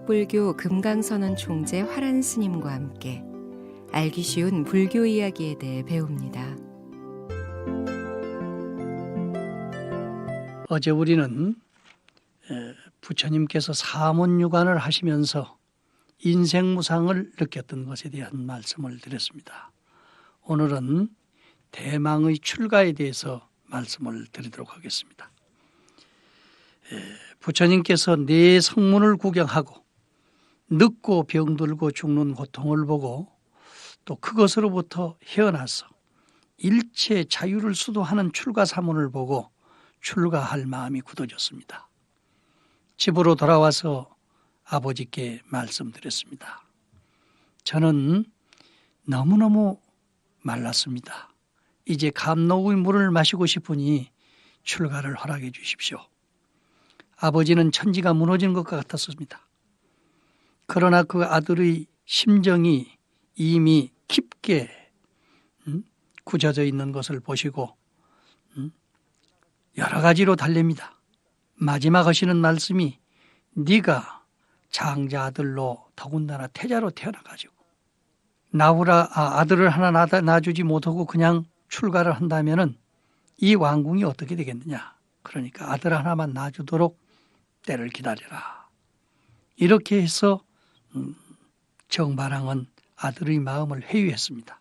광덕불교 금강선언 총재 화란 스님과 함께 알기 쉬운 불교 이야기에 대해 배웁니다. 어제 우리는 부처님께서 사문유관을 하시면서 인생무상을 느꼈던 것에 대한 말씀을 드렸습니다. 오늘은 대망의 출가에 대해서 말씀을 드리도록 하겠습니다. 부처님께서 네 성문을 구경하고 늙고 병들고 죽는 고통을 보고 또 그것으로부터 헤어나서 일체 자유를 수도하는 출가사문을 보고 출가할 마음이 굳어졌습니다. 집으로 돌아와서 아버지께 말씀드렸습니다. 저는 너무너무 말랐습니다. 이제 감로의 물을 마시고 싶으니 출가를 허락해 주십시오. 아버지는 천지가 무너진 것 같았습니다. 그러나 그 아들의 심정이 이미 깊게 굳어져 있는 것을 보시고 여러 가지로 달랩니다. 마지막 하시는 말씀이 네가 장자 아들로 더군다나 태자로 태어나가지고 아들을 하나 낳아주지 못하고 그냥 출가를 한다면은 이 왕궁이 어떻게 되겠느냐. 그러니까 아들 하나만 낳아주도록 때를 기다려라. 이렇게 해서 정바랑은 아들의 마음을 회유했습니다.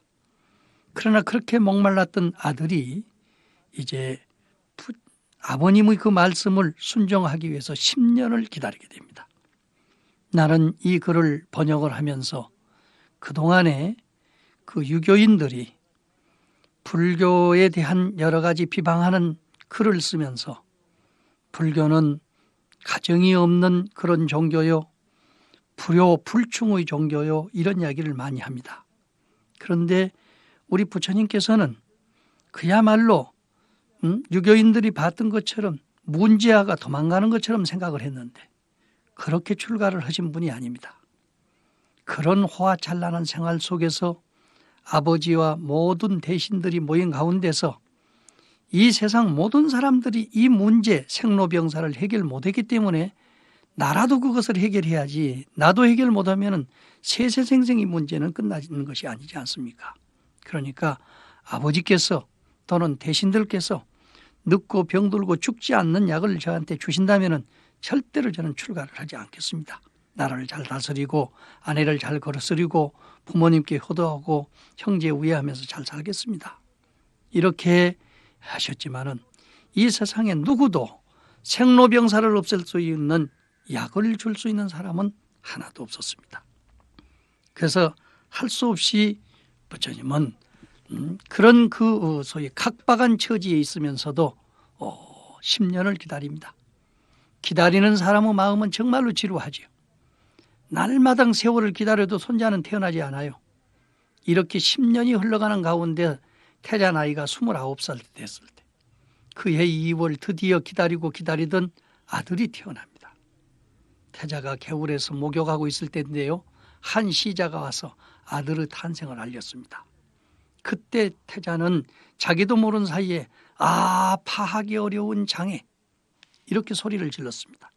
그러나 그렇게 목말랐던 아들이 이제 아버님의 그 말씀을 순종하기 위해서 10년을 기다리게 됩니다. 나는 이 글을 번역을 하면서 그동안에 그 유교인들이 불교에 대한 여러 가지 비방하는 글을 쓰면서 불교는 가정이 없는 그런 종교요, 불효불충의 종교요, 이런 이야기를 많이 합니다. 그런데 우리 부처님께서는 그야말로 유교인들이 봤던 것처럼 문제아가 도망가는 것처럼 생각을 했는데 그렇게 출가를 하신 분이 아닙니다. 그런 호화찬란한 생활 속에서 아버지와 모든 대신들이 모인 가운데서 이 세상 모든 사람들이 이 문제, 생로병사를 해결 못했기 때문에 나라도 그것을 해결해야지, 나도 해결 못하면 세세생생의 문제는 끝나는 것이 아니지 않습니까? 그러니까 아버지께서 또는 대신들께서 늙고 병들고 죽지 않는 약을 저한테 주신다면 절대로 저는 출가를 하지 않겠습니다. 나라를 잘 다스리고 아내를 잘 거스리고 부모님께 효도하고 형제 우애하면서 잘 살겠습니다. 이렇게 하셨지만은 이 세상에 누구도 생로병사를 없앨 수 있는 약을 줄 수 있는 사람은 하나도 없었습니다. 그래서 할 수 없이 부처님은 그런 그 소위 각박한 처지에 있으면서도 10년을 기다립니다. 기다리는 사람의 마음은 정말로 지루하지요. 날마당 세월을 기다려도 손자는 태어나지 않아요. 이렇게 10년이 흘러가는 가운데 태자 나이가 29살 됐을 때 그해 2월 드디어 기다리던 아들이 태어납니다. 태자가 개울에서 목욕하고 있을 때인데요. 한 시자가 와서 아들의 탄생을 알렸습니다. 그때 태자는 자기도 모르는 사이에 파하기 어려운 장애 이렇게 소리를 질렀습니다.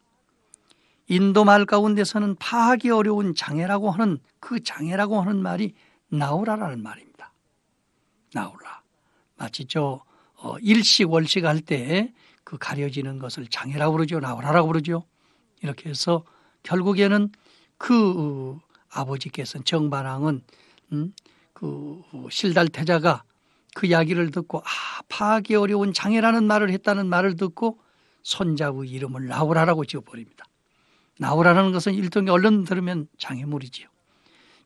인도 말 가운데서는 파하기 어려운 장애라고 하는 그 장애라고 하는 말이 나오라라는 말입니다. 나오라. 마치 일식 월식 할 때 그 가려지는 것을 장애라고 그러죠. 나오라라고 그러죠. 이렇게 해서 결국에는 그 아버지께서는 정반왕은 그 실달 태자가 그 이야기를 듣고 파하기 어려운 장애라는 말을 했다는 말을 듣고 손자의 이름을 나오라라고 지어버립니다. 나오라는 것은 일종의 얼른 들으면 장애물이지요.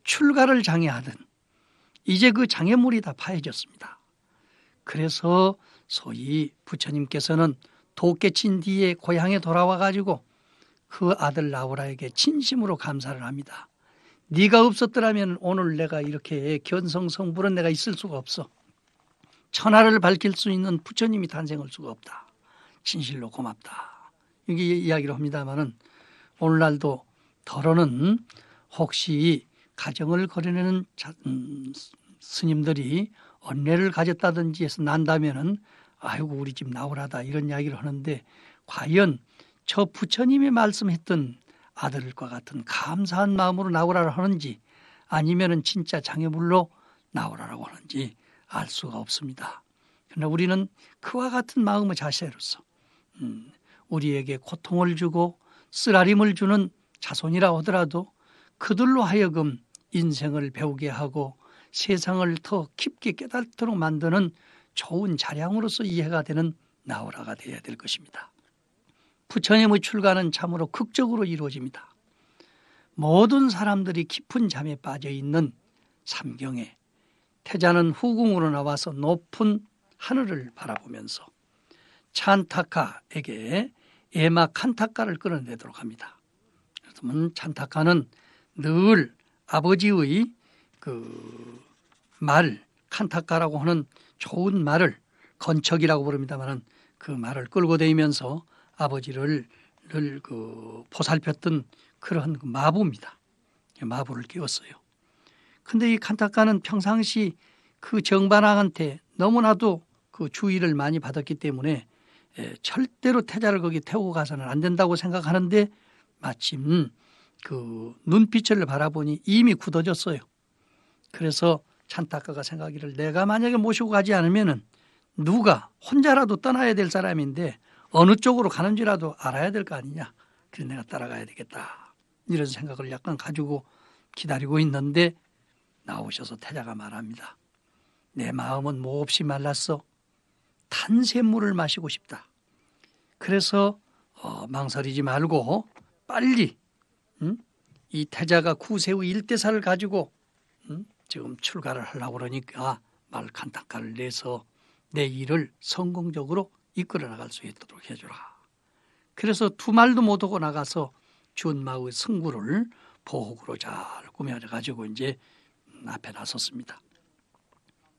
출가를 장애하든 이제 그 장애물이 다 파해졌습니다. 그래서 소위 부처님께서는 도 깨친 뒤에 고향에 돌아와 가지고 그 아들 나오라에게 진심으로 감사를 합니다. 네가 없었더라면 오늘 내가 이렇게 견성성불은 내가 있을 수가 없어. 천하를 밝힐 수 있는 부처님이 탄생할 수가 없다. 진실로 고맙다. 이게 이야기를 합니다마는 오늘날도 더러는 혹시 가정을 거르는 스님들이 언례를 가졌다든지 해서 난다면은 아이고 우리 집 나오라다 이런 이야기를 하는데 과연 저 부처님이 말씀했던 아들과 같은 감사한 마음으로 나오라고 하는지 아니면은 진짜 장애물로 나오라고 하는지 알 수가 없습니다. 그러나 우리는 그와 같은 마음의 자세로서 우리에게 고통을 주고 쓰라림을 주는 자손이라 하더라도 그들로 하여금 인생을 배우게 하고 세상을 더 깊게 깨닫도록 만드는 좋은 자량으로서 이해가 되는 나오라가 되어야 될 것입니다. 부처님의 출가는 참으로 극적으로 이루어집니다. 모든 사람들이 깊은 잠에 빠져 있는 삼경에 태자는 후궁으로 나와서 높은 하늘을 바라보면서 찬타카에게 에마 칸타카를 끌어내도록 합니다. 그러면 찬타카는 늘 아버지의 그 말, 칸타카라고 하는 좋은 말을 건척이라고 부릅니다만 그 말을 끌고 다니면서 아버지를 늘 보살폈던 그런 마부입니다. 마부를 끼웠어요. 근데 이 칸타카는 평상시 그 정반왕한테 너무나도 그 주의를 많이 받았기 때문에 절대로 태자를 거기 태우고 가서는 안 된다고 생각하는데 마침 그 눈빛을 바라보니 이미 굳어졌어요. 그래서 찬타카가 생각하기를 내가 만약에 모시고 가지 않으면은 누가 혼자라도 떠나야 될 사람인데 어느 쪽으로 가는지라도 알아야 될 거 아니냐. 그래서 내가 따라가야 되겠다. 이런 생각을 약간 가지고 기다리고 있는데 나오셔서 태자가 말합니다. 내 마음은 몹시 말랐어. 탄샘물을 마시고 싶다. 그래서 망설이지 말고 빨리 이 태자가 구세의 일대사를 가지고 지금 출가를 하려고 그러니까 말 칸타카를 내서 내 일을 성공적으로 이끌어 나갈 수 있도록 해주라. 그래서 두 말도 못하고 나가서 준마의 승구를 보호구로 잘 꾸며가지고 이제 앞에 나섰습니다.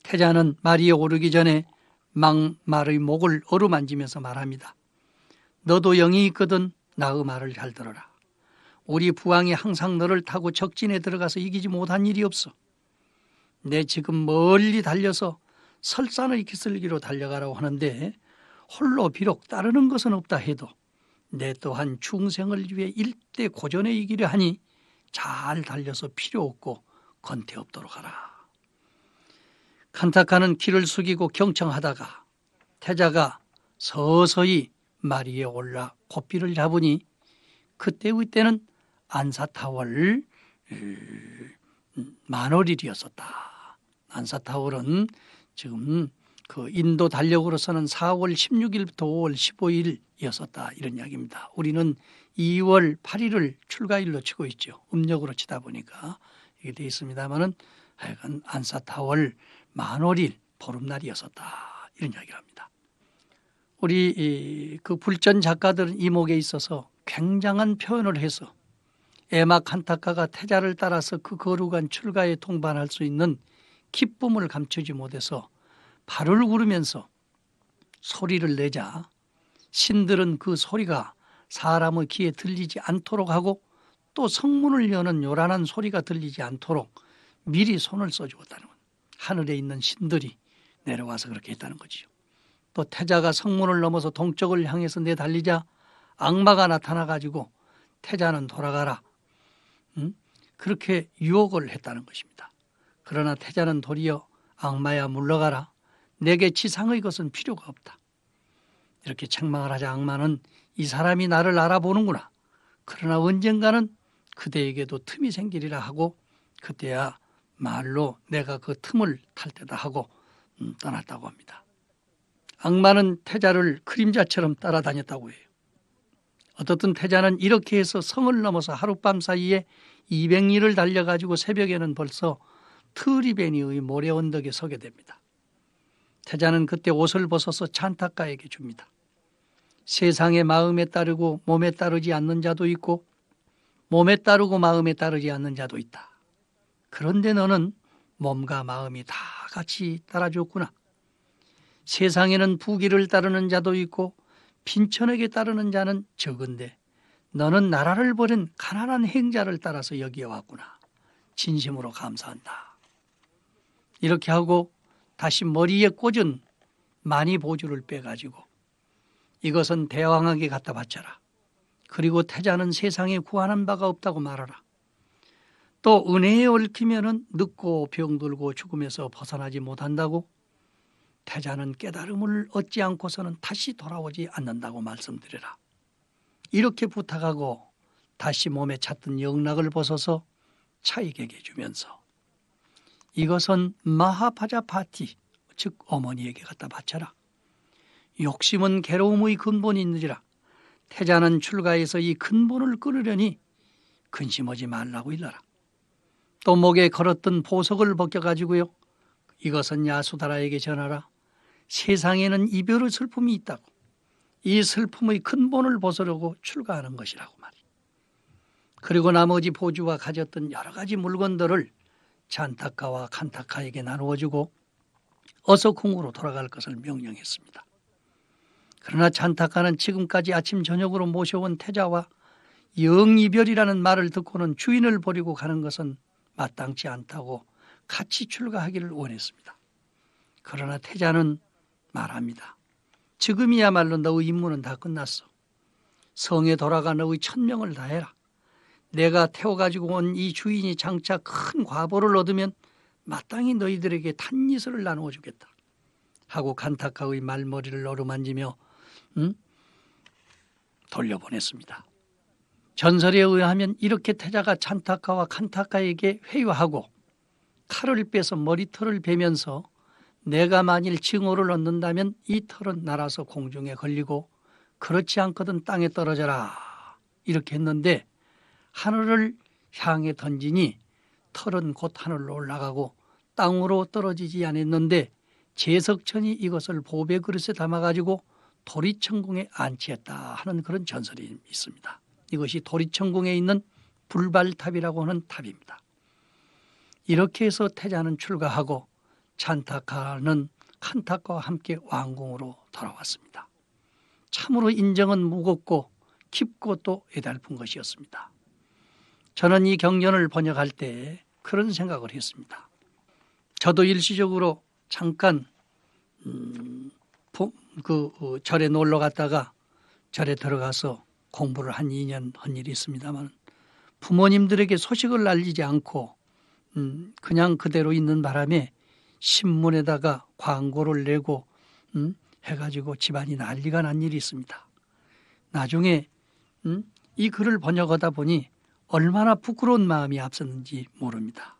태자는 말이 오르기 전에 말의 목을 어루만지면서 말합니다. 너도 영이 있거든 나의 말을 잘 들어라. 우리 부왕이 항상 너를 타고 적진에 들어가서 이기지 못한 일이 없어. 내 지금 멀리 달려서 설산의 기슭기로 달려가라고 하는데 홀로 비록 따르는 것은 없다 해도 내 또한 중생을 위해 일대 고전에 이기려 하니 잘 달려서 필요 없고 건태 없도록 하라. 칸타카는 귀를 숙이고 경청하다가 태자가 서서히 마리에 올라 고삐를 잡으니 그때의 때는 안사타월 만월일이었었다. 안사타월은 지금 그 인도 달력으로서는 4월 16일부터 5월 15일이었었다. 이런 이야기입니다. 우리는 2월 8일을 출가일로 치고 있죠. 음력으로 치다 보니까 이게 되어 있습니다만은 하여간 안사타월 만월일 보름날이었었다. 이런 이야기를 합니다. 우리 그 불전 작가들은 이목에 있어서 굉장한 표현을 해서 에마 칸타카가 태자를 따라서 그 거룩한 출가에 동반할 수 있는 기쁨을 감추지 못해서 발을 구르면서 소리를 내자 신들은 그 소리가 사람의 귀에 들리지 않도록 하고 또 성문을 여는 요란한 소리가 들리지 않도록 미리 손을 써주었다는 것. 하늘에 있는 신들이 내려와서 그렇게 했다는 거지요. 또 태자가 성문을 넘어서 동쪽을 향해서 내달리자 악마가 나타나가지고 태자는 돌아가라. 그렇게 유혹을 했다는 것입니다. 그러나 태자는 도리어 악마야 물러가라. 내게 지상의 것은 필요가 없다. 이렇게 책망을 하자 악마는 이 사람이 나를 알아보는구나. 그러나 언젠가는 그대에게도 틈이 생기리라 하고 그때야 말로 내가 그 틈을 탈 때다 하고 떠났다고 합니다. 악마는 태자를 그림자처럼 따라다녔다고 해요. 어떻든 태자는 이렇게 해서 성을 넘어서 하룻밤 사이에 200리를 달려가지고 새벽에는 벌써 트리베니의 모래 언덕에 서게 됩니다. 태자는 그때 옷을 벗어서 찬타카에게 줍니다. 세상의 마음에 따르고 몸에 따르지 않는 자도 있고 몸에 따르고 마음에 따르지 않는 자도 있다. 그런데 너는 몸과 마음이 다 같이 따라줬구나. 세상에는 부귀를 따르는 자도 있고 빈천에게 따르는 자는 적은데 너는 나라를 버린 가난한 행자를 따라서 여기에 왔구나. 진심으로 감사한다. 이렇게 하고 다시 머리에 꽂은 마니보주를 빼가지고 이것은 대왕에게 갖다 바쳐라. 그리고 태자는 세상에 구하는 바가 없다고 말하라. 또 은혜에 얽히면은 늙고 병들고 죽음에서 벗어나지 못한다고, 태자는 깨달음을 얻지 않고서는 다시 돌아오지 않는다고 말씀드리라. 이렇게 부탁하고 다시 몸에 찼던 영락을 벗어서 차익에게 주면서, 이것은 마하파자파티, 즉 어머니에게 갖다 바쳐라. 욕심은 괴로움의 근본이니라. 태자는 출가해서 이 근본을 끊으려니 근심하지 말라고 일러라. 또 목에 걸었던 보석을 벗겨가지고요, 이것은 야수다라에게 전하라. 세상에는 이별의 슬픔이 있다고, 이 슬픔의 근본을 벗으려고 출가하는 것이라고 말이에요. 그리고 나머지 보주와 가졌던 여러 가지 물건들을 잔타카와 칸타카에게 나누어주고 어서 궁으로 돌아갈 것을 명령했습니다. 그러나 잔타카는 지금까지 아침 저녁으로 모셔온 태자와 영이별이라는 말을 듣고는 주인을 버리고 가는 것은 마땅치 않다고 같이 출가하기를 원했습니다. 그러나 태자는 말합니다. 지금이야말로 너의 임무는 다 끝났어. 성에 돌아가 너의 천명을 다해라. 내가 태워가지고 온 이 주인이 장차 큰 과보를 얻으면 마땅히 너희들에게 탄이슬을 나누어 주겠다 하고 칸타카의 말머리를 어루만지며 돌려보냈습니다. 전설에 의하면 이렇게 태자가 잔타카와 칸타카에게 회유하고 칼을 빼서 머리털을 베면서 내가 만일 징호를 얻는다면 이 털은 날아서 공중에 걸리고 그렇지 않거든 땅에 떨어져라 이렇게 했는데, 하늘을 향해 던지니 털은 곧 하늘로 올라가고 땅으로 떨어지지 않았는데, 제석천이 이것을 보배 그릇에 담아가지고 도리천궁에 안치했다 하는 그런 전설이 있습니다. 이것이 도리천궁에 있는 불발탑이라고 하는 탑입니다. 이렇게 해서 태자는 출가하고 잔타카는 칸타카와 함께 왕궁으로 돌아왔습니다. 참으로 인정은 무겁고 깊고 또 애달픈 것이었습니다. 저는 이 경전을 번역할 때 그런 생각을 했습니다. 저도 일시적으로 잠깐 절에 놀러 갔다가 절에 들어가서 공부를 한 2년 한 일이 있습니다만, 부모님들에게 소식을 알리지 않고 그냥 그대로 있는 바람에 신문에다가 광고를 내고 해가지고 집안이 난리가 난 일이 있습니다. 나중에 이 글을 번역하다 보니 얼마나 부끄러운 마음이 앞섰는지 모릅니다.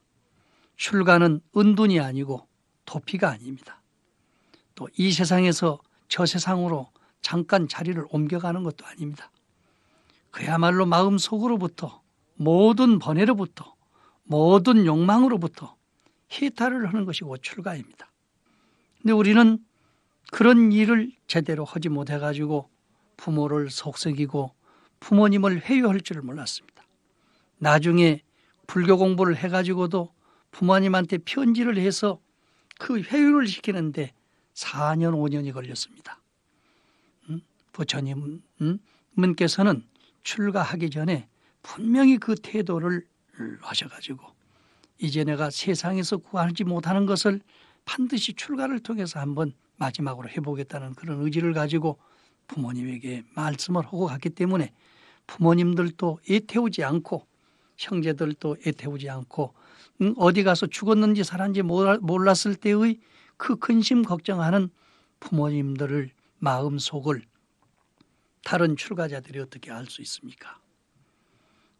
출가는 은둔이 아니고 도피가 아닙니다. 또 이 세상에서 저 세상으로 잠깐 자리를 옮겨가는 것도 아닙니다. 그야말로 마음속으로부터, 모든 번뇌로부터, 모든 욕망으로부터 해탈을 하는 것이 곧 출가입니다. 근데 우리는 그런 일을 제대로 하지 못해가지고 부모를 속썩이고 부모님을 회유할 줄을 몰랐습니다. 나중에 불교 공부를 해가지고도 부모님한테 편지를 해서 그 회유를 시키는데 4년 5년이 걸렸습니다. 부처님께서는 출가하기 전에 분명히 그 태도를 하셔가지고 이제 내가 세상에서 구하지 못하는 것을 반드시 출가를 통해서 한번 마지막으로 해보겠다는 그런 의지를 가지고 부모님에게 말씀을 하고 갔기 때문에 부모님들도 애태우지 않고 형제들도 애태우지 않고 어디 가서 죽었는지 살았는지 몰랐을 때의 그 근심 걱정하는 부모님들을 마음속을 다른 출가자들이 어떻게 알 수 있습니까?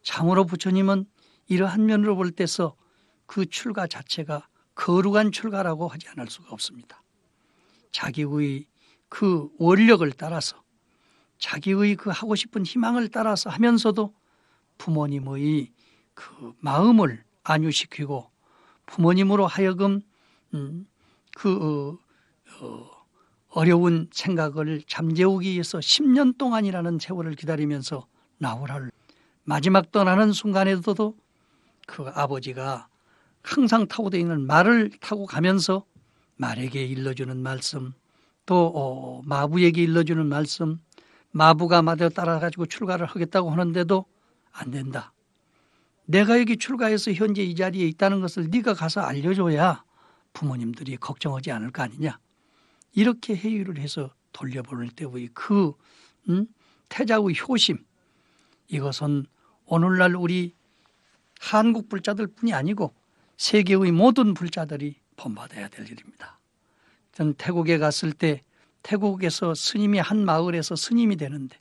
참으로 부처님은 이러한 면으로 볼 때서 그 출가 자체가 거룩한 출가라고 하지 않을 수가 없습니다. 자기의 그 원력을 따라서, 자기의 그 하고 싶은 희망을 따라서 하면서도 부모님의 그 마음을 안유시키고 부모님으로 하여금 어려운 생각을 잠재우기 위해서 10년 동안이라는 세월을 기다리면서 나오라를 마지막 떠나는 순간에도 그 아버지가 항상 타고 다니는 말을 타고 가면서 말에게 일러주는 말씀, 또 마부에게 일러주는 말씀, 마부가 마대로 따라가지고 출가를 하겠다고 하는데도 안 된다. 내가 여기 출가해서 현재 이 자리에 있다는 것을 네가 가서 알려줘야 부모님들이 걱정하지 않을 거 아니냐. 이렇게 회유를 해서 돌려보낼 때의 그 태자의 효심, 이것은 오늘날 우리 한국 불자들뿐이 아니고 세계의 모든 불자들이 본받아야 될 일입니다. 전 태국에 갔을 때 태국에서 스님이 한 마을에서 스님이 되는데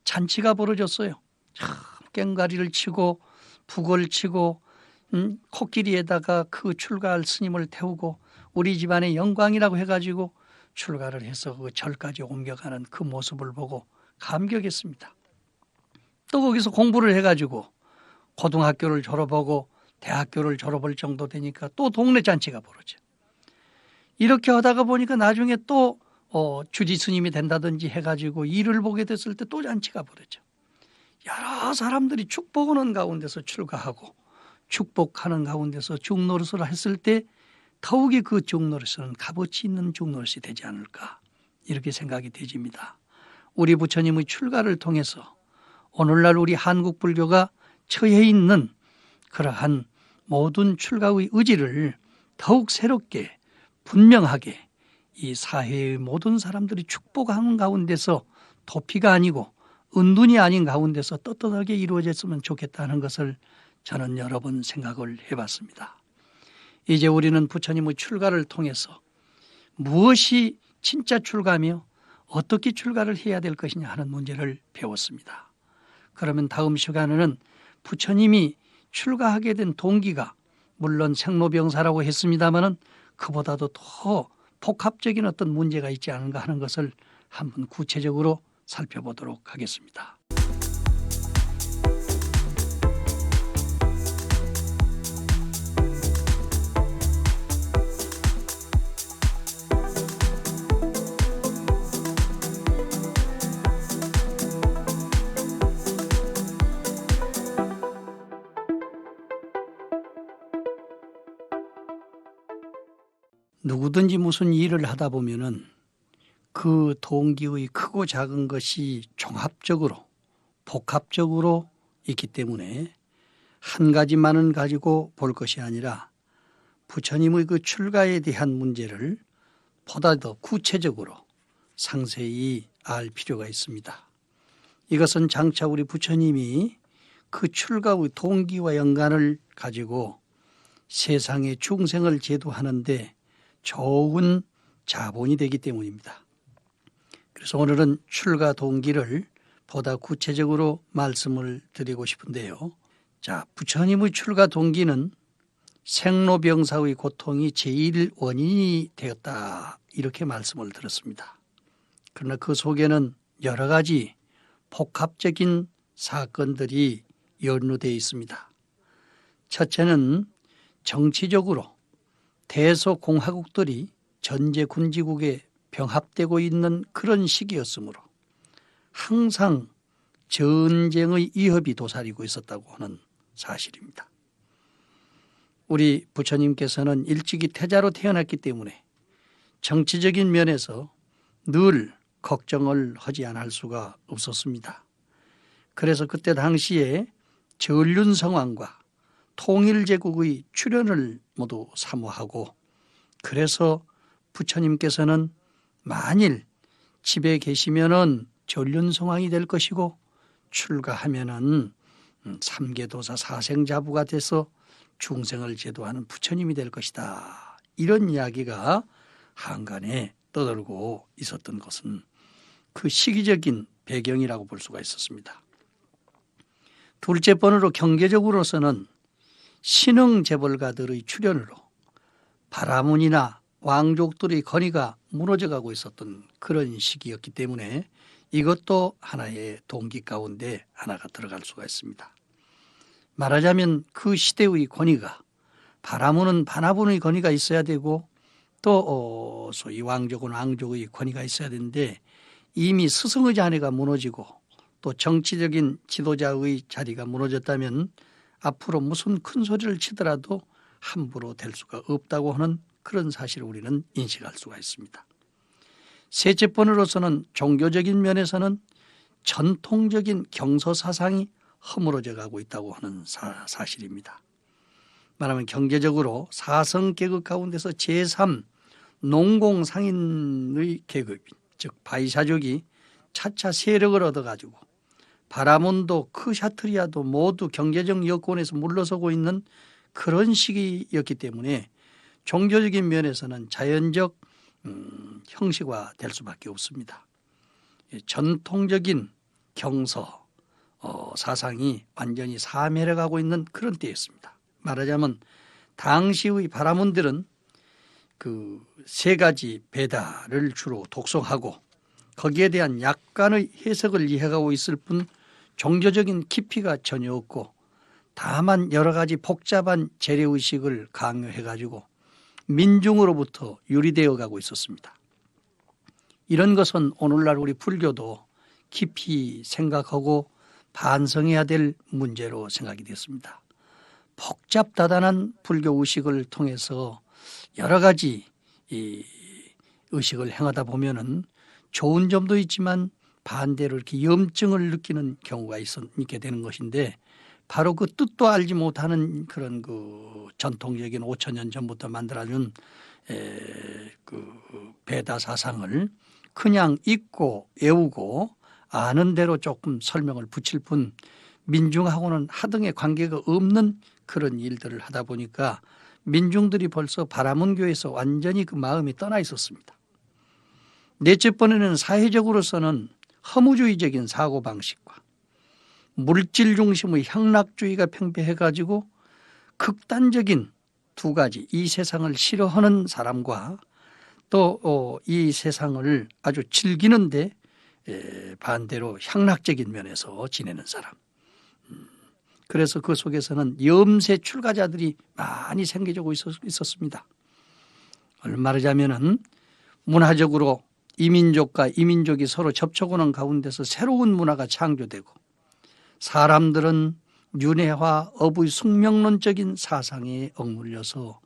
잔치가 벌어졌어요. 참 꽹과리를 치고 북을 치고 코끼리에다가 그 출가할 스님을 태우고 우리 집안의 영광이라고 해가지고 출가를 해서 그 절까지 옮겨가는 그 모습을 보고 감격했습니다. 또 거기서 공부를 해가지고 고등학교를 졸업하고 대학교를 졸업할 정도 되니까 또 동네 잔치가 벌어져. 이렇게 하다가 보니까 나중에 또 주지 스님이 된다든지 해가지고 일을 보게 됐을 때 또 잔치가 벌어져. 여러 사람들이 축복하는 가운데서 출가하고 축복하는 가운데서 죽노릇을 했을 때 더욱이 그 죽노릇은 값어치 있는 죽노릇이 되지 않을까 이렇게 생각이 되집니다. 우리 부처님의 출가를 통해서 오늘날 우리 한국 불교가 처해 있는 그러한 모든 출가의 의지를 더욱 새롭게 분명하게 이 사회의 모든 사람들이 축복하는 가운데서 도피가 아니고 은둔이 아닌 가운데서 떳떳하게 이루어졌으면 좋겠다는 것을 저는 여러 번 생각을 해봤습니다. 이제 우리는 부처님의 출가를 통해서 무엇이 진짜 출가며 어떻게 출가를 해야 될 것이냐 하는 문제를 배웠습니다. 그러면 다음 시간에는 부처님이 출가하게 된 동기가 물론 생로병사라고 했습니다마는 그보다도 더 복합적인 어떤 문제가 있지 않은가 하는 것을 한번 구체적으로 살펴보도록 하겠습니다. 누구든지 무슨 일을 하다 보면은 그 동기의 크고 작은 것이 종합적으로 복합적으로 있기 때문에 한 가지만은 가지고 볼 것이 아니라 부처님의 그 출가에 대한 문제를 보다 더 구체적으로 상세히 알 필요가 있습니다. 이것은 장차 우리 부처님이 그 출가의 동기와 연관을 가지고 세상의 중생을 제도하는데 좋은 자본이 되기 때문입니다. 그래서 오늘은 출가 동기를 보다 구체적으로 말씀을 드리고 싶은데요. 자, 부처님의 출가 동기는 생로병사의 고통이 제일 원인이 되었다 이렇게 말씀을 들었습니다. 그러나 그 속에는 여러 가지 복합적인 사건들이 연루되어 있습니다. 첫째는 정치적으로 대소공화국들이 전제군지국에 병합되고 있는 그런 시기였으므로 항상 전쟁의 위협이 도사리고 있었다고 하는 사실입니다. 우리 부처님께서는 일찍이 태자로 태어났기 때문에 정치적인 면에서 늘 걱정을 하지 않을 수가 없었습니다. 그래서 그때 당시에 전륜성왕과 통일제국의 출현을 모두 사모하고 그래서 부처님께서는 만일 집에 계시면은 전륜성왕이 될 것이고 출가하면은 삼계도사 사생자부가 돼서 중생을 제도하는 부처님이 될 것이다. 이런 이야기가 한간에 떠돌고 있었던 것은 그 시기적인 배경이라고 볼 수가 있었습니다. 둘째 번으로 경제적으로서는 신흥재벌가들의 출현으로 바라문이나 왕족들의 권위가 무너져가고 있었던 그런 시기였기 때문에 이것도 하나의 동기 가운데 하나가 들어갈 수가 있습니다. 말하자면 그 시대의 권위가 바라문은 바나분의 권위가 있어야 되고 또 소위 왕족은 왕족의 권위가 있어야 되는데 이미 스승의 자리가 무너지고 또 정치적인 지도자의 자리가 무너졌다면 앞으로 무슨 큰 소리를 치더라도 함부로 될 수가 없다고 하는 그런 사실을 우리는 인식할 수가 있습니다. 셋째 번으로서는 종교적인 면에서는 전통적인 경서사상이 허물어져 가고 있다고 하는 사실입니다. 말하면 경제적으로 사성계급 가운데서 제3 농공상인의 계급 즉 바이샤족이 차차 세력을 얻어가지고 바라몬도 크샤트리아도 모두 경제적 여건에서 물러서고 있는 그런 시기였기 때문에 종교적인 면에서는 자연적 형식화될 수밖에 없습니다. 전통적인 경서 사상이 완전히 사멸해가고 있는 그런 때였습니다. 말하자면 당시의 바라몬들은 그 세 가지 베다를 주로 독송하고 거기에 대한 약간의 해석을 이해하고 있을 뿐 종교적인 깊이가 전혀 없고 다만 여러 가지 복잡한 재래의식을 강요해가지고 민중으로부터 유리되어 가고 있었습니다. 이런 것은 오늘날 우리 불교도 깊이 생각하고 반성해야 될 문제로 생각이 됐습니다. 복잡다단한 불교 의식을 통해서 여러 가지 이 의식을 행하다 보면은 좋은 점도 있지만 반대로 이렇게 염증을 느끼는 경우가 있게 되는 것인데 바로 그 뜻도 알지 못하는 그런 그 전통적인 5,000년 전부터 만들어준 그 베다 사상을 그냥 읽고 외우고 아는 대로 조금 설명을 붙일 뿐 민중하고는 하등의 관계가 없는 그런 일들을 하다 보니까 민중들이 벌써 바라문교에서 완전히 그 마음이 떠나 있었습니다. 넷째 번에는 사회적으로서는 허무주의적인 사고방식과 물질 중심의 향락주의가 팽배해가지고 극단적인 두 가지 이 세상을 싫어하는 사람과 또 이 세상을 아주 즐기는데 반대로 향락적인 면에서 지내는 사람. 그래서 그 속에서는 염세 출가자들이 많이 생겨지고 있었습니다. 말하자면은 문화적으로 이민족과 이민족이 서로 접촉하는 가운데서 새로운 문화가 창조되고 사람들은 윤회와 어부의 숙명론적인 사상에 억눌려서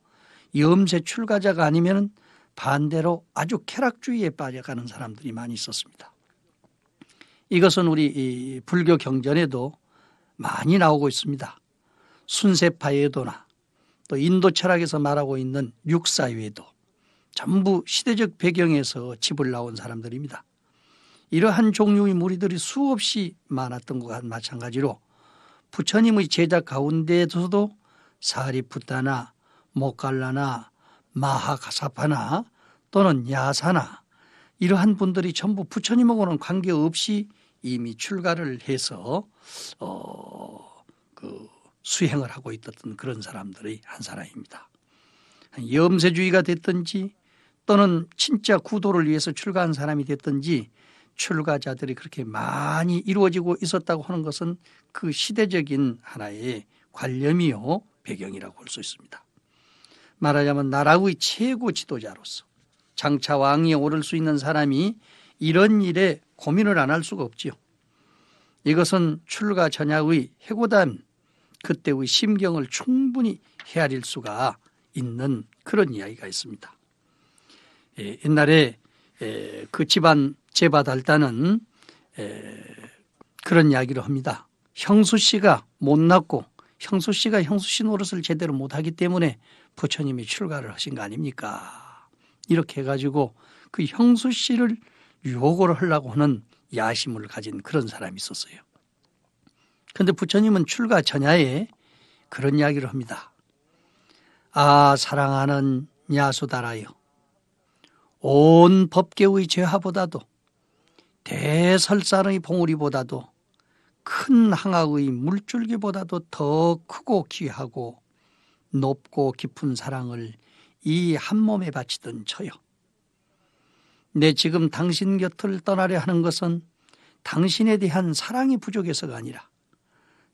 염세 출가자가 아니면 반대로 아주 쾌락주의에 빠져가는 사람들이 많이 있었습니다. 이것은 우리 불교 경전에도 많이 나오고 있습니다. 순세파에도나 또 인도 철학에서 말하고 있는 육사회도 전부 시대적 배경에서 집을 나온 사람들입니다. 이러한 종류의 무리들이 수없이 많았던 것과 마찬가지로 부처님의 제자 가운데에서도 사리푸타나 모칼라나 마하가사파나 또는 야사나 이러한 분들이 전부 부처님하고는 관계없이 이미 출가를 해서 수행을 하고 있었던 그런 사람들의 한 사람입니다. 염세주의가 됐든지 또는 진짜 구도를 위해서 출가한 사람이 됐든지 출가자들이 그렇게 많이 이루어지고 있었다고 하는 것은 그 시대적인 하나의 관념이요 배경이라고 볼 수 있습니다. 말하자면 나라의 최고 지도자로서 장차 왕위에 오를 수 있는 사람이 이런 일에 고민을 안 할 수가 없지요. 이것은 출가 전야의 해고단 그때의 심경을 충분히 헤아릴 수가 있는 그런 이야기가 있습니다. 옛날에 그 집안 제바달단은 그런 이야기를 합니다. 형수 씨가 못났고 형수 씨가 형수 씨 노릇을 제대로 못하기 때문에 부처님이 출가를 하신 거 아닙니까? 이렇게 해가지고 그 형수 씨를 유혹을 하려고 하는 야심을 가진 그런 사람이 있었어요. 그런데 부처님은 출가 전야에 그런 이야기를 합니다. 아 사랑하는 야수다라여 온 법계의 죄화보다도 대설산의 봉우리보다도 큰 항아의 물줄기보다도 더 크고 귀하고 높고 깊은 사랑을 이 한 몸에 바치던 저요. 내 지금 당신 곁을 떠나려 하는 것은 당신에 대한 사랑이 부족해서가 아니라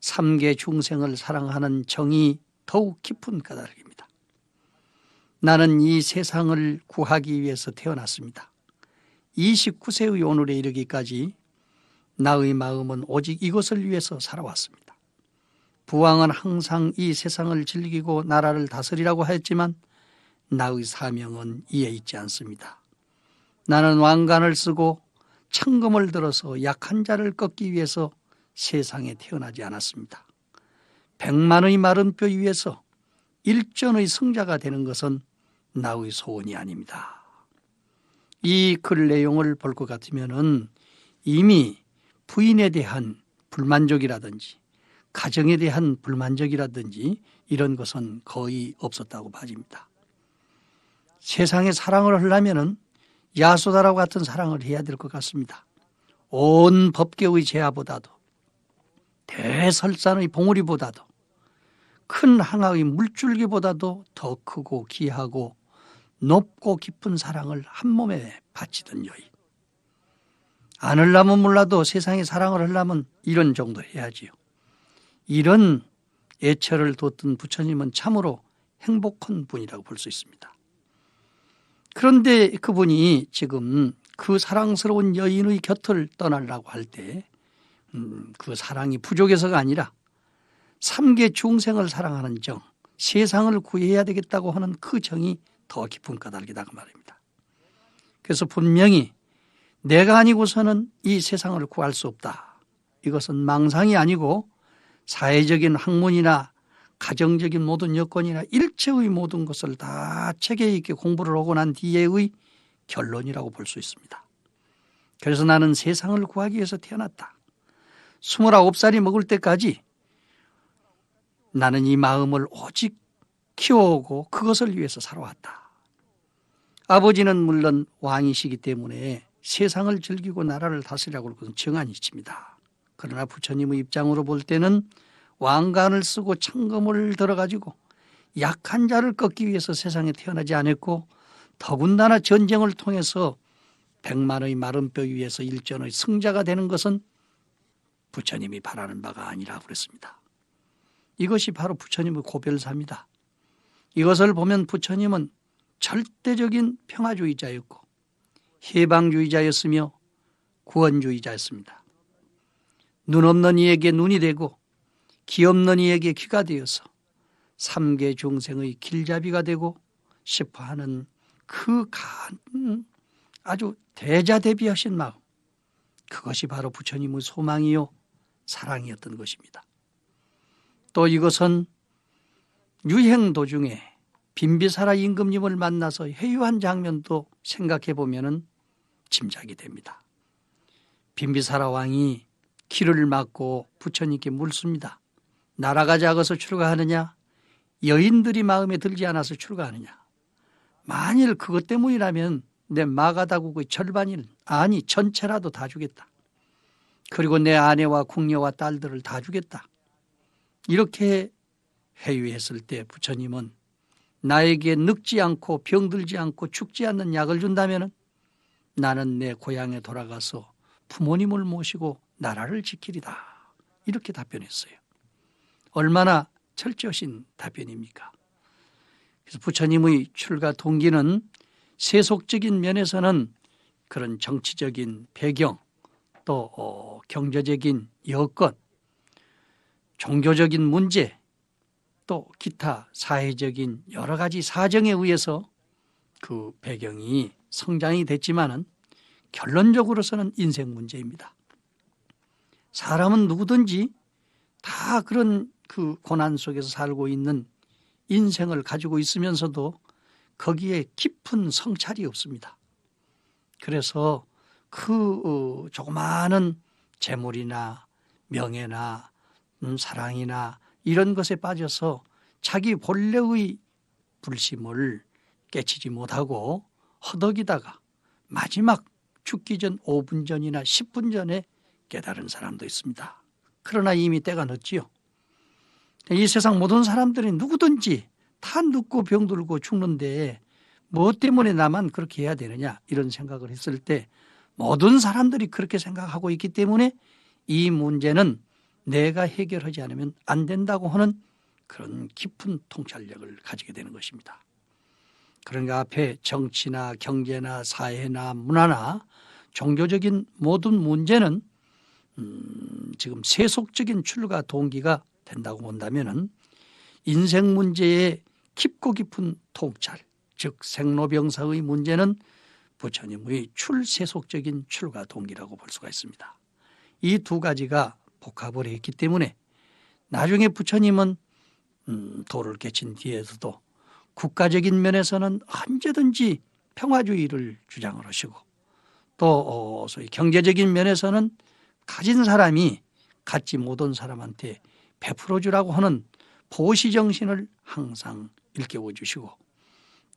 삼계 중생을 사랑하는 정이 더욱 깊은 까닭입니다. 나는 이 세상을 구하기 위해서 태어났습니다. 29세의 오늘에 이르기까지 나의 마음은 오직 이것을 위해서 살아왔습니다. 부왕은 항상 이 세상을 즐기고 나라를 다스리라고 하였지만 나의 사명은 이에 있지 않습니다. 나는 왕관을 쓰고 창검을 들어서 약한 자를 꺾기 위해서 세상에 태어나지 않았습니다. 100만의 마른 뼈 위에서 일전의 승자가 되는 것은 나의 소원이 아닙니다. 이 글 내용을 볼 것 같으면 이미 부인에 대한 불만족이라든지 가정에 대한 불만족이라든지 이런 것은 거의 없었다고 봐집니다. 세상에 사랑을 하려면은 야소다라고 같은 사랑을 해야 될 것 같습니다. 온 법계의 제하보다도 대설산의 봉우리보다도 큰 항아의 물줄기보다도 더 크고 귀하고 높고 깊은 사랑을 한 몸에 바치던 여인. 안 하려면 몰라도 세상에 사랑을 하려면 이런 정도 해야지요. 이런 애처를 뒀던 부처님은 참으로 행복한 분이라고 볼 수 있습니다. 그런데 그분이 지금 그 사랑스러운 여인의 곁을 떠나려고 할 때 그 사랑이 부족해서가 아니라 삼계 중생을 사랑하는 정, 세상을 구해야 되겠다고 하는 그 정이 더 깊은 까닭이다 그 말입니다. 그래서 분명히 내가 아니고서는 이 세상을 구할 수 없다. 이것은 망상이 아니고 사회적인 학문이나 가정적인 모든 여건이나 일체의 모든 것을 다 체계 있게 공부를 하고 난 뒤에의 결론이라고 볼 수 있습니다. 그래서 나는 세상을 구하기 위해서 태어났다. 29살이 먹을 때까지 나는 이 마음을 오직 키워오고 그것을 위해서 살아왔다. 아버지는 물론 왕이시기 때문에 세상을 즐기고 나라를 다스리라고 할 것은 정한이십니다. 그러나 부처님의 입장으로 볼 때는 왕관을 쓰고 창검을 들어가지고 약한 자를 꺾기 위해서 세상에 태어나지 않았고 더군다나 전쟁을 통해서 100만의 마른 뼈 위에서 일전의 승자가 되는 것은 부처님이 바라는 바가 아니라고 그랬습니다. 이것이 바로 부처님의 고별사입니다. 이것을 보면 부처님은 절대적인 평화주의자였고 해방주의자였으며 구원주의자였습니다. 눈 없는 이에게 눈이 되고 귀 없는 이에게 귀가 되어서 삼계 중생의 길잡이가 되고 싶어하는 그 아주 대자대비하신 마음, 그것이 바로 부처님의 소망이요 사랑이었던 것입니다. 또 이것은 유행 도중에 빈비사라 임금님을 만나서 회유한 장면도 생각해 보면 짐작이 됩니다. 빈비사라 왕이 길을 막고 부처님께 묻습니다. 나라가 작아서 출가하느냐? 여인들이 마음에 들지 않아서 출가하느냐? 만일 그것 때문이라면 내 마가다국의 절반일, 아니 전체라도 다 주겠다. 그리고 내 아내와 궁녀와 딸들을 다 주겠다. 이렇게 회유했을 때 부처님은 나에게 늙지 않고 병들지 않고 죽지 않는 약을 준다면 나는 내 고향에 돌아가서 부모님을 모시고 나라를 지키리다. 이렇게 답변했어요. 얼마나 철저하신 답변입니까? 그래서 부처님의 출가 동기는 세속적인 면에서는 그런 정치적인 배경, 또 경제적인 여건, 종교적인 문제, 또 기타 사회적인 여러 가지 사정에 의해서 그 배경이 성장이 됐지만은 결론적으로서는 인생 문제입니다. 사람은 누구든지 다 그런 그 고난 속에서 살고 있는 인생을 가지고 있으면서도 거기에 깊은 성찰이 없습니다. 그래서 그 조그마한 재물이나 명예나 사랑이나 이런 것에 빠져서 자기 본래의 불심을 깨치지 못하고 허덕이다가 마지막 죽기 전 5분 전이나 10분 전에 깨달은 사람도 있습니다. 그러나 이미 때가 늦지요. 이 세상 모든 사람들이 누구든지 다 늙고 병들고 죽는데 뭐 때문에 나만 그렇게 해야 되느냐 이런 생각을 했을 때 모든 사람들이 그렇게 생각하고 있기 때문에 이 문제는 내가 해결하지 않으면 안 된다고 하는 그런 깊은 통찰력을 가지게 되는 것입니다. 그러니까 앞에 정치나 경제나 사회나 문화나 종교적인 모든 문제는 지금 세속적인 출가 동기가 된다고 본다면은 인생 문제의 깊고 깊은 통찰, 즉 생로병사의 문제는 부처님의 출세속적인 출가 동기라고 볼 수가 있습니다. 이 두 가지가 복합을 했기 때문에 나중에 부처님은 도를 깨친 뒤에서도 국가적인 면에서는 언제든지 평화주의를 주장을 하시고 또 소위 경제적인 면에서는 가진 사람이 갖지 못한 사람한테 베풀어 주라고 하는 보시 정신을 항상 일깨워 주시고,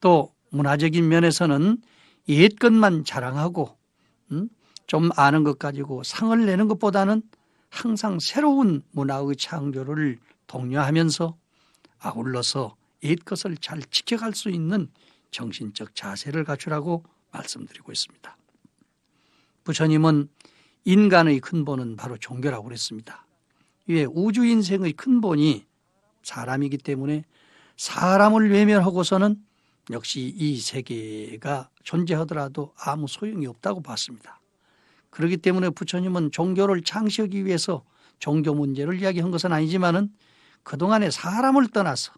또 문화적인 면에서는 옛것만 자랑하고 좀 아는 것 가지고 상을 내는 것보다는 항상 새로운 문화의 창조를 독려하면서 아울러서 옛것을 잘 지켜갈 수 있는 정신적 자세를 갖추라고 말씀드리고 있습니다. 부처님은 인간의 근본은 바로 종교라고 그랬습니다. 왜? 우주 인생의 근본이 사람이기 때문에 사람을 외면하고서는 역시 이 세계가 존재하더라도 아무 소용이 없다고 봤습니다. 그렇기 때문에 부처님은 종교를 창시하기 위해서 종교 문제를 이야기한 것은 아니지만은 그동안에 사람을 떠나서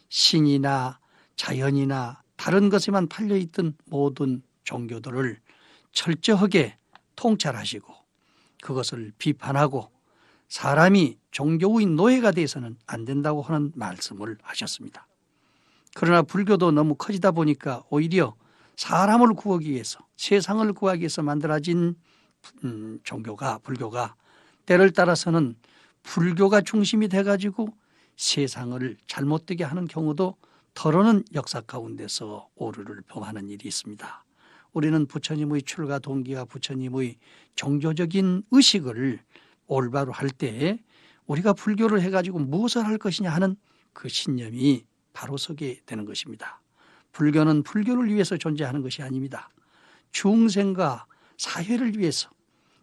신이나 자연이나 다른 것에만 팔려있던 모든 종교들을 철저하게 통찰하시고 그것을 비판하고 사람이 종교의 노예가 돼서는 안 된다고 하는 말씀을 하셨습니다. 그러나 불교도 너무 커지다 보니까 오히려 사람을 구하기 위해서, 세상을 구하기 위해서 만들어진 종교가, 불교가 때를 따라서는 불교가 중심이 돼가지고 세상을 잘못되게 하는 경우도 덜어는 역사 가운데서 오류를 범하는 일이 있습니다. 우리는 부처님의 출가 동기와 부처님의 종교적인 의식을 올바로 할 때 우리가 불교를 해가지고 무엇을 할 것이냐 하는 그 신념이 바로 서게 되는 것입니다. 불교는 불교를 위해서 존재하는 것이 아닙니다. 중생과 사회를 위해서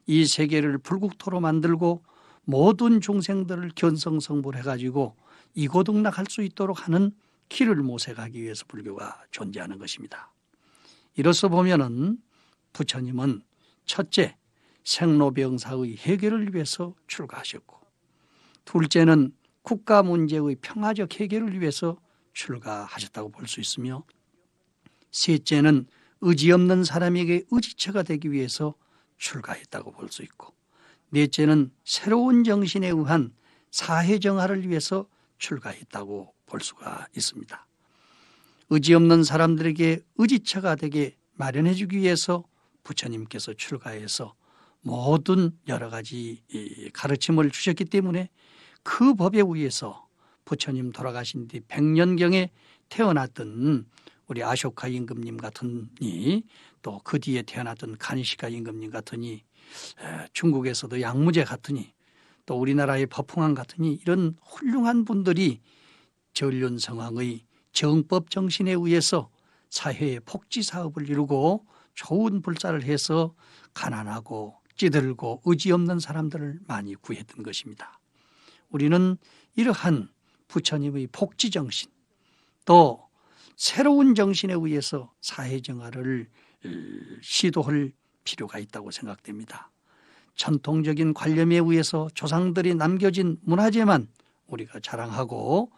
이 세계를 불국토로 만들고 모든 중생들을 견성성불해가지고 이고등락할 수 있도록 하는 길을 모색하기 위해서 불교가 존재하는 것입니다. 이로써 보면은 부처님은 첫째, 생로병사의 해결을 위해서 출가하셨고, 둘째는 국가 문제의 평화적 해결을 위해서 출가하셨다고 볼 수 있으며, 셋째는 의지 없는 사람에게 의지처가 되기 위해서 출가했다고 볼 수 있고, 넷째는 새로운 정신에 의한 사회정화를 위해서 출가했다고 볼 수가 있습니다. 의지 없는 사람들에게 의지처가 되게 마련해 주기 위해서 부처님께서 출가해서 모든 여러 가지 가르침을 주셨기 때문에 그 법에 의해서 부처님 돌아가신 뒤 100년경에 태어났던 우리 아쇼카 임금님 같으니, 또 그 뒤에 태어났던 간시카 임금님 같으니, 중국에서도 양무제 같으니, 또 우리나라의 법흥왕 같으니, 이런 훌륭한 분들이 전륜성왕의 정법 정신에 의해서 사회의 복지 사업을 이루고 좋은 불사를 해서 가난하고 찌들고 의지 없는 사람들을 많이 구했던 것입니다. 우리는 이러한 부처님의 복지 정신, 또 새로운 정신에 의해서 사회정화를 시도할 필요가 있다고 생각됩니다. 전통적인 관념에 의해서 조상들이 남겨진 문화재만 우리가 자랑하고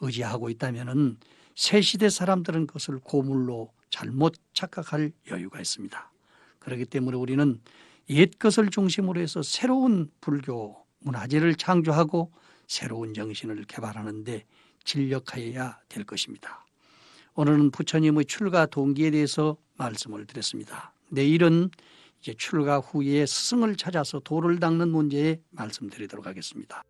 의지하고 있다면은 새 시대 사람들은 그것을 고물로 잘못 착각할 여유가 있습니다. 그렇기 때문에 우리는 옛 것을 중심으로 해서 새로운 불교 문화재를 창조하고 새로운 정신을 개발하는 데 진력하여야 될 것입니다. 오늘은 부처님의 출가 동기에 대해서 말씀을 드렸습니다. 내일은 이제 출가 후에 스승을 찾아서 도를 닦는 문제에 말씀드리도록 하겠습니다.